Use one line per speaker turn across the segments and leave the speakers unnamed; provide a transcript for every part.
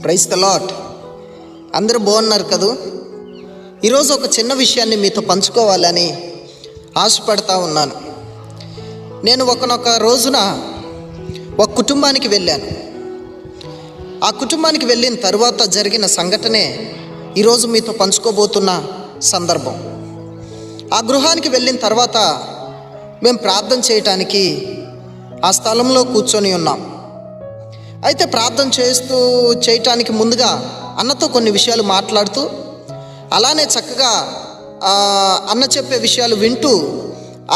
Praise the lord. అందరూ బాగున్నారు కదూ? ఈరోజు ఒక చిన్న విషయాన్ని మీతో పంచుకోవాలని ఆశపడతా ఉన్నాను. నేను ఒకనొక రోజున ఒక కుటుంబానికి వెళ్ళాను. ఆ కుటుంబానికి వెళ్ళిన తర్వాత జరిగిన సంఘటనే ఈరోజు మీతో పంచుకోబోతున్న సందర్భం. ఆ గృహానికి వెళ్ళిన తర్వాత మేము ప్రార్థన చేయటానికి ఆ స్థలంలో కూర్చొని ఉన్నాం. అయితే ప్రార్థన చేయటానికి ముందుగా అన్నతో కొన్ని విషయాలు మాట్లాడుతూ, అలానే చక్కగా అన్న చెప్పే విషయాలు వింటూ,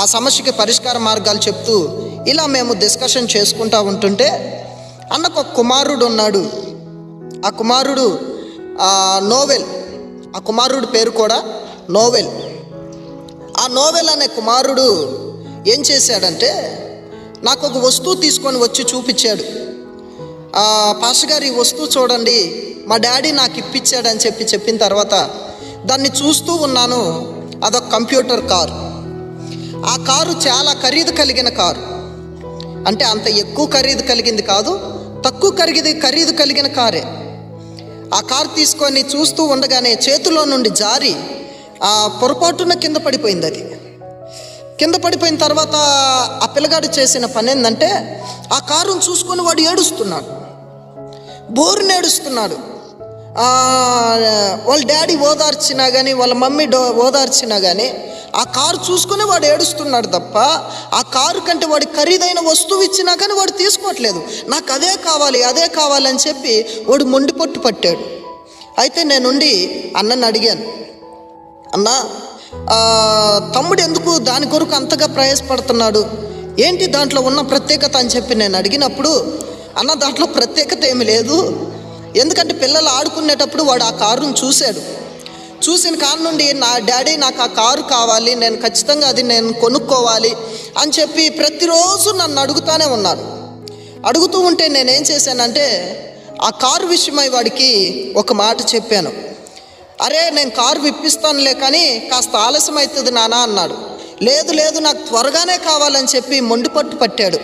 ఆ సమస్యకి పరిష్కార మార్గాలు చెప్తూ ఇలా మేము డిస్కషన్ చేసుకుంటూ ఉంటుంటే, అన్నకు ఒక కుమారుడు ఉన్నాడు. ఆ కుమారుడు నోవెల్. ఆ కుమారుడు పేరు కూడా నోవెల్. ఆ నోవెల్ అనే కుమారుడు ఏం చేశాడంటే, నాకు ఒక వస్తువు తీసుకొని వచ్చి చూపించాడు. పాస్టర్ గారు, ఈ వస్తువు చూడండి, మా డాడీ నాకు ఇప్పించాడని చెప్పిన తర్వాత దాన్ని చూస్తూ ఉన్నాను. అదొక కంప్యూటర్ కారు. ఆ కారు చాలా ఖరీదు కలిగిన కారు. అంటే అంత ఎక్కువ ఖరీదు కలిగింది కాదు, తక్కువ ఖరీదు కలిగిన కారే. ఆ కారు తీసుకొని చూస్తూ ఉండగానే చేతిలో నుండి జారి పొరపాటున కింద పడిపోయింది. అది కింద పడిపోయిన తర్వాత ఆ పిల్లగాడు చేసిన పని ఏంటంటే, ఆ కారును చూసుకొని వాడు ఏడుస్తున్నాడు, బోరుని ఏడుస్తున్నాడు. వాళ్ళ డాడీ ఓదార్చినా కానీ, వాళ్ళ మమ్మీ ఓదార్చినా కానీ ఆ కారు చూసుకుని వాడు ఏడుస్తున్నాడు తప్ప, ఆ కారు కంటే వాడి ఖరీదైన వస్తువు ఇచ్చినా కానీ వాడు తీసుకోవట్లేదు. నాకు అదే కావాలి అని చెప్పి వాడు మొండి పట్టు పట్టాడు. అయితే నేనుండి అన్నని అడిగాను, అన్న, తమ్ముడు ఎందుకు దాని కొరకు అంతగా ప్రయాసపడుతున్నాడు, ఏంటి దాంట్లో ఉన్న ప్రత్యేకత అని చెప్పి నేను అడిగినప్పుడు, అన్న, దాంట్లో ప్రత్యేకత ఏమి లేదు. ఎందుకంటే పిల్లలు ఆడుకునేటప్పుడు వాడు ఆ కారును చూశాడు. చూసిన కారు నుండి నా డాడీ నాకు ఆ కారు కావాలి, నేను ఖచ్చితంగా అది నేను కొనుక్కోవాలి అని చెప్పి ప్రతిరోజు నన్ను అడుగుతూనే ఉన్నాడు. అడుగుతూ ఉంటే నేనేం చేశానంటే, ఆ కారు విషయమై వాడికి ఒక మాట చెప్పాను. అరే, నేను కారు విప్పిస్తానులే కానీ కాస్త ఆలస్యం అవుతుంది నాన్న అన్నాడు. లేదు నాకు త్వరగానే కావాలని చెప్పి మొండి పట్టు పట్టాడు.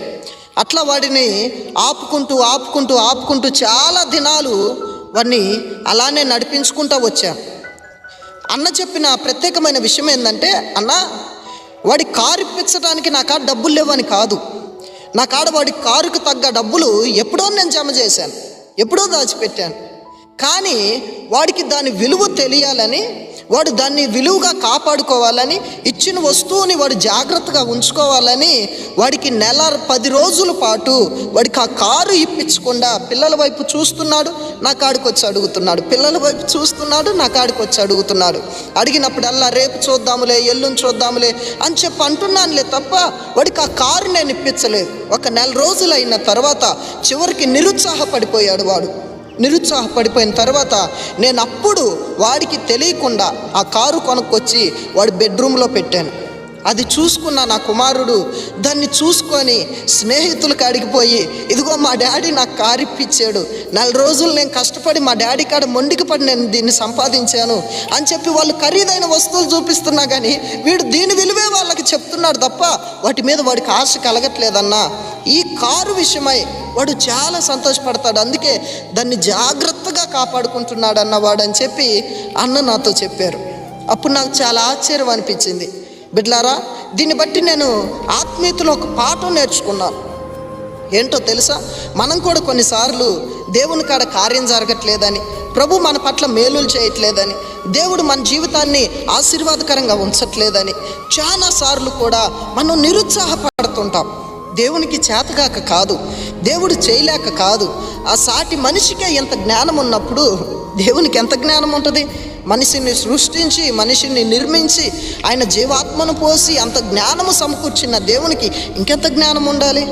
అట్లా వాడిని ఆపుకుంటూ చాలా దినాలు వాడిని అలానే నడిపించుకుంటూ వచ్చాను. అన్న చెప్పిన ప్రత్యేకమైన విషయం ఏంటంటే, అన్న, వాడి కారు ఇప్పించడానికి నా కాడ డబ్బులు లేవని కాదు, నా కాడ వాడి కారుకు తగ్గ డబ్బులు ఎప్పుడో నేను జమ చేశాను, ఎప్పుడో దాచిపెట్టాను. కానీ వాడికి దాని విలువ తెలియాలని, వాడు దాన్ని విలువగా కాపాడుకోవాలని, ఇచ్చిన వస్తువుని వాడు జాగ్రత్తగా ఉంచుకోవాలని వాడికి 10 రోజుల పాటు వాడికి ఆ కారు ఇప్పించకుండా పిల్లల వైపు చూస్తున్నాడు, నా కాడికి వచ్చి అడుగుతున్నాడు, పిల్లల వైపు చూస్తున్నాడు, నా కాడికి వచ్చి అడుగుతున్నాడు. అడిగినప్పుడల్లా రేపు చూద్దాములే, ఎల్లుండి చూద్దాములే అని చెప్పి అంటున్నానులే తప్ప వాడికి ఆ కారు నేను ఇప్పించలేదు. ఒక 1 రోజులు అయిన తర్వాత చివరికి నిరుత్సాహపడిపోయాడు. నిరుత్సాహపడిపోయిన తర్వాత నేను అప్పుడు వాడికి తెలియకుండా ఆ కారు కొనుక్కొచ్చి వాడి బెడ్రూమ్లో పెట్టాను. అది చూసుకున్న నా కుమారుడు దాన్ని చూసుకొని స్నేహితులకు అడిగిపోయి, ఇదిగో మా డాడీ నాకు కారు ఇప్పించాడు, 4 రోజులు నేను కష్టపడి మా డాడీ కాడ మొండికి పడి నేను దీన్ని సంపాదించాను అని చెప్పి వాళ్ళు ఖరీదైన వస్తువులు చూపిస్తున్నా కానీ వీడు దీని విలువే వాళ్ళకి చెప్తున్నాడు తప్ప వాటి మీద వాడికి ఆశ కలగట్లేదన్నా. ఈ కారు విషయమై వాడు చాలా సంతోషపడతాడు, అందుకే దాన్ని జాగ్రత్తగా కాపాడుకుంటున్నాడు అన్నవాడు అని చెప్పి అన్న నాతో చెప్పారు. అప్పుడు నాకు చాలా ఆశ్చర్యం అనిపించింది. బిడ్లారా, దీన్ని బట్టి నేను ఆత్మీయతలో ఒక పాఠం నేర్చుకున్నాను. ఏంటో తెలుసా, మనం కూడా కొన్నిసార్లు దేవుని కాడ కార్యం జరగట్లేదని, ప్రభు మన పట్ల మేలులు చేయట్లేదని, దేవుడు మన జీవితాన్ని ఆశీర్వాదకరంగా ఉంచట్లేదని చాలాసార్లు కూడా మనం నిరుత్సాహపడుతుంటాం. దేవునికి చేతగాక కాదు, దేవుడు చేయలేక కాదు. ఆ సాటి మనిషికే ఎంత జ్ఞానం ఉన్నప్పుడు దేవునికి ఎంత జ్ఞానం ఉంటుంది? మనిషిని సృష్టించి, మనిషిని నిర్మించి, ఆయన జీవాత్మను పోసి అంత జ్ఞానము సమకూర్చిన దేవునికి ఇంకెంత జ్ఞానం ఉండాలి?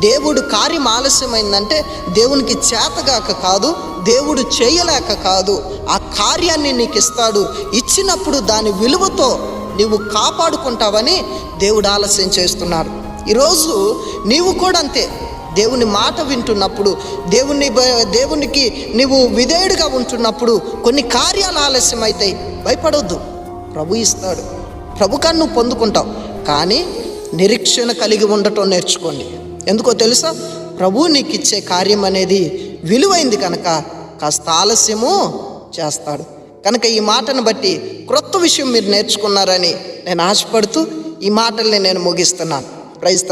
దేవుడు కార్యం ఆలస్యమైందంటే దేవునికి చేతగాక కాదు, దేవుడు చేయలేక కాదు. ఆ కార్యాన్ని నీకు ఇస్తాడు. ఇచ్చినప్పుడు దాని విలువతో నీవు కాపాడుకుంటావని దేవుడు ఆలస్యం చేస్తున్నాడు. ఈరోజు నీవు కూడా అంతే. దేవుని మాట వింటున్నప్పుడు, దేవునికి నీవు విధేయుడిగా ఉంటున్నప్పుడు కొన్ని కార్యాలు ఆలస్యం అవుతాయి. భయపడొద్దు, ప్రభు ఇస్తాడు, ప్రభు కన్ను పొందుకుంటావు. కానీ నిరీక్షణ కలిగి ఉండటం నేర్చుకోండి. ఎందుకో తెలుసా, ప్రభు నీకు ఇచ్చే కార్యం అనేది విలువైంది కనుక కాస్త ఆలస్యము చేస్తాడు. కనుక ఈ మాటను బట్టి క్రొత్త విషయం మీరు నేర్చుకున్నారని నేను ఆశపడుతూ ఈ మాటల్ని నేను ముగిస్తున్నాను. ప్రైజ్